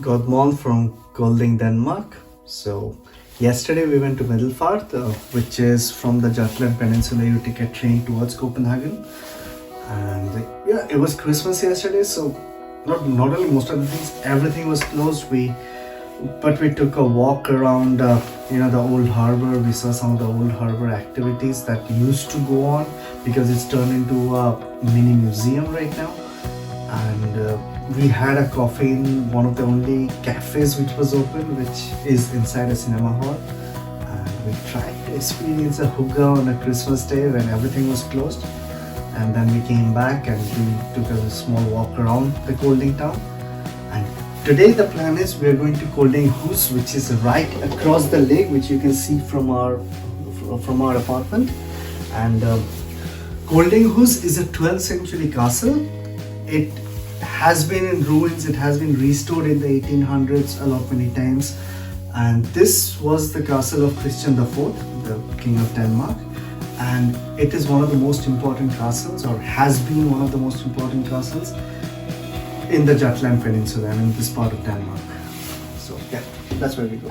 Godmon from Kolding, Denmark. So, yesterday we went to Middelfart, which is from the Jutland Peninsula. You take a train towards Copenhagen, and yeah, it was Christmas yesterday. So, not only most of the things, everything was closed. We took a walk around, the old harbor. We saw some of the old harbor activities that used to go on because it's turned into a mini museum right now. And we had a coffee in one of the only cafes which was open, which is inside a cinema hall. And we tried to experience a hookah on a Christmas day when everything was closed. And then we came back and we took a small walk around the Kolding town. And today the plan is we are going to Koldinghus, which is right across the lake, which you can see from our apartment. And Koldinghus is a 12th century castle. It has been in ruins. It has been restored in the 1800s a lot many times. And this was the castle of Christian IV, the King of Denmark. And it is one of the most important castles, or has been one of the most important castles in the Jutland Peninsula and in this part of Denmark. So yeah, that's where we go.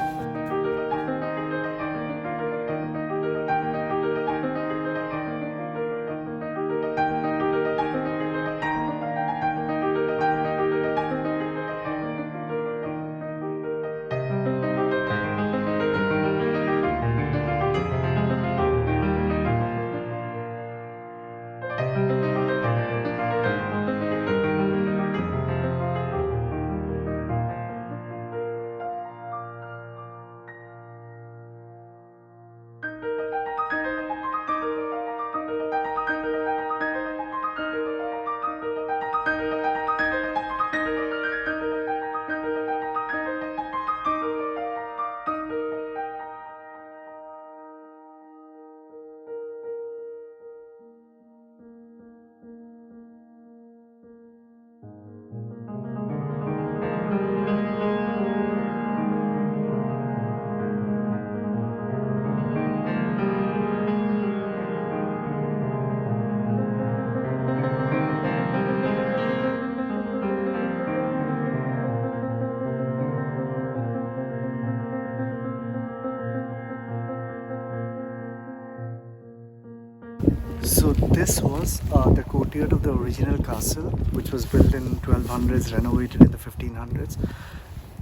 So this was the courtyard of the original castle, which was built in 1200s, renovated in the 1500s.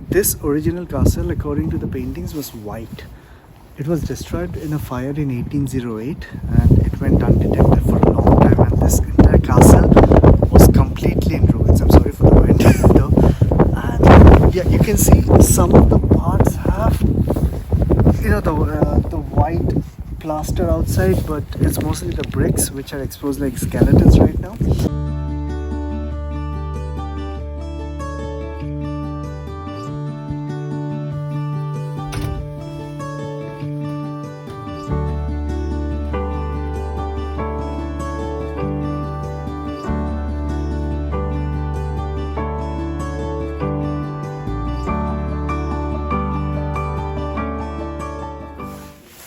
This original castle, according to the paintings, was white. It was destroyed in a fire in 1808 and it went undetected for a long time, and this entire castle was completely in ruins. I'm sorry for the wind though. And yeah, you can see some of the parts have the white plaster outside, but it's mostly the bricks which are exposed like skeletons right now.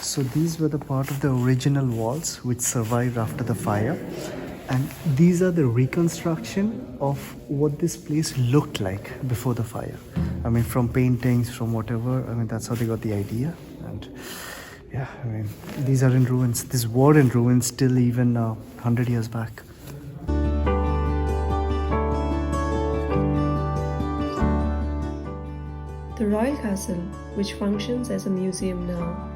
So these were the part of the original walls which survived after the fire, and these are the reconstruction of what this place looked like before the fire. I mean, from paintings, from whatever, I mean, that's how they got the idea. And yeah, I mean, these are in ruins. These were in ruins still even 100 years back. The Royal Castle, which functions as a museum now,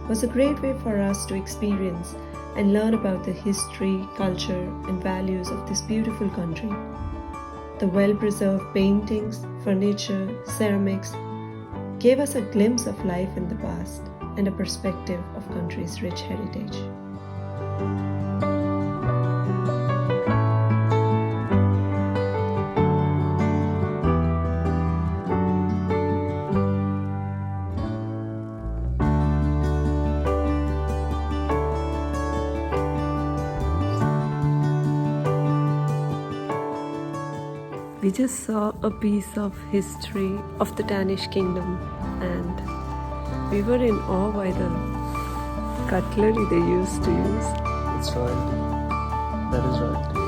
was a great way for us to experience and learn about the history, culture, and values of this beautiful country. The well-preserved paintings, furniture, ceramics gave us a glimpse of life in the past and a perspective of country's rich heritage. We just saw a piece of history of the Danish kingdom, and we were in awe by the cutlery they used to use. It's royalty. That is royalty.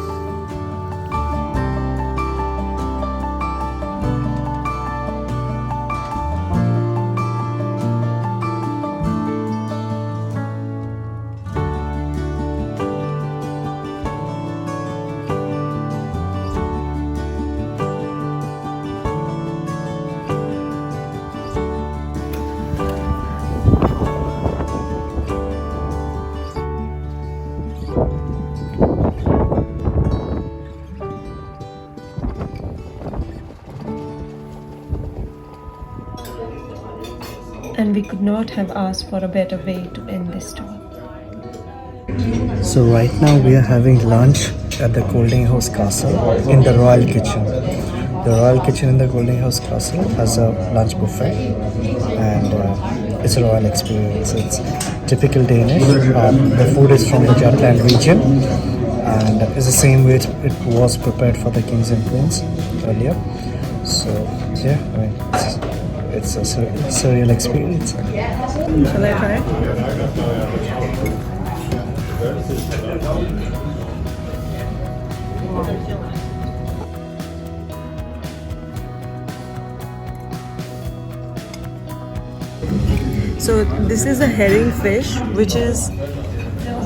and we could not have asked for a better way to end this tour. So right now we are having lunch at the Koldinghus Castle in the Royal Kitchen. The Royal Kitchen in the Koldinghus Castle has a lunch buffet, and it's a royal experience. It's typical Danish. The food is from the Jutland region, and it's the same way it was prepared for the kings and queens earlier. So yeah, I mean, it's a surreal experience. Shall I try? So this is a herring fish, which is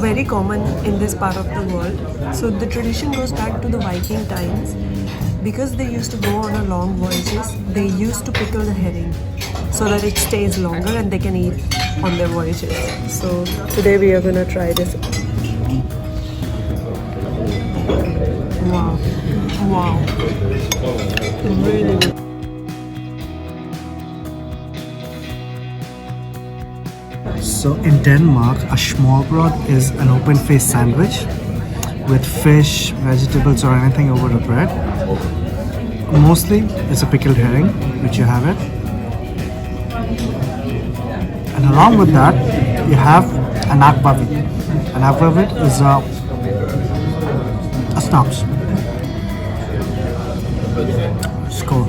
very common in this part of the world. So the tradition goes back to the Viking times. Because they used to go on a long voyages, they used to pickle the herring so that it stays longer and they can eat on their voyages. So today we are gonna try this. Wow. Wow. Really good. So in Denmark, a smørrebrød is an open-faced sandwich with fish, vegetables or anything over the bread. Mostly it's a pickled herring, which you have it. And along with that, you have an akvavit. An akvavit is a snaps. Skål.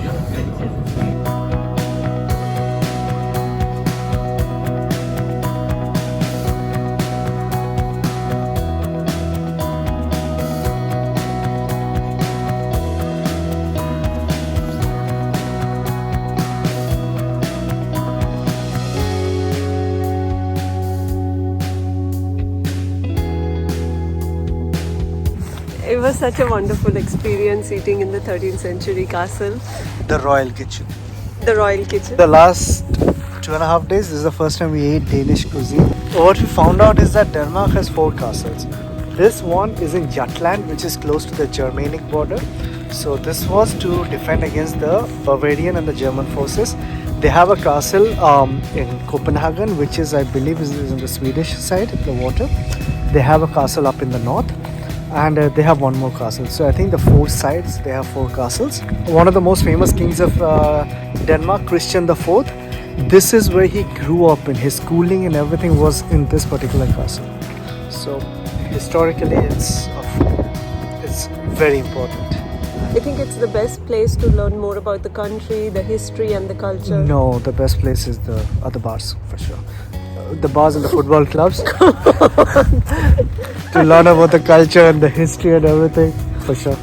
It was such a wonderful experience eating in the 13th century castle, The Royal Kitchen. the Royal Kitchen. The last 2.5 days, this is the first time we ate Danish cuisine. What we found out is that Denmark has 4 castles. This one is in Jutland, which is close to the Germanic border. So this was to defend against the Bavarian and the German forces. They have a castle in Copenhagen, which is, I believe, is on the Swedish side, the water. They have a castle up in the north. And they have one more castle. So I think the 4 sides, they have 4 castles. One of the most famous kings of Denmark, Christian IV, this is where he grew up, and his schooling and everything was in this particular castle. So historically it's very important. I think it's the best place to learn more about the country, the history and the culture. No, the best place is the other bars, for sure. The bars and the football clubs. To learn about the culture and the history and everything, for sure.